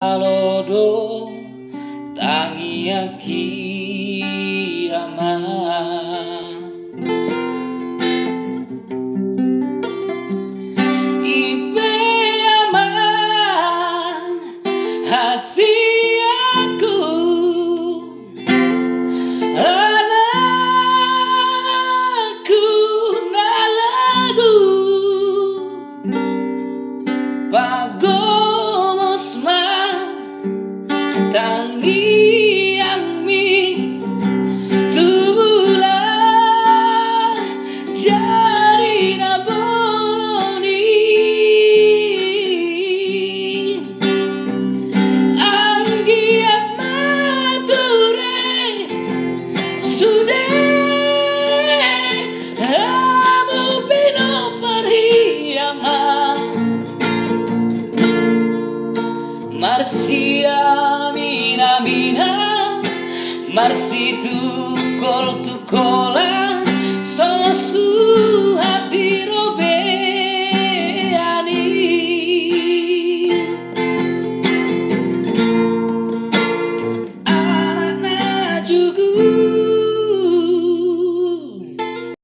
Lodo tangi kiamat ibe aman hasiaku anakku nalagu pagomos tangi mi tubulah jari naboloni anggiat mature sudah amu pino pariaman Marsia mina mina Marsi tukol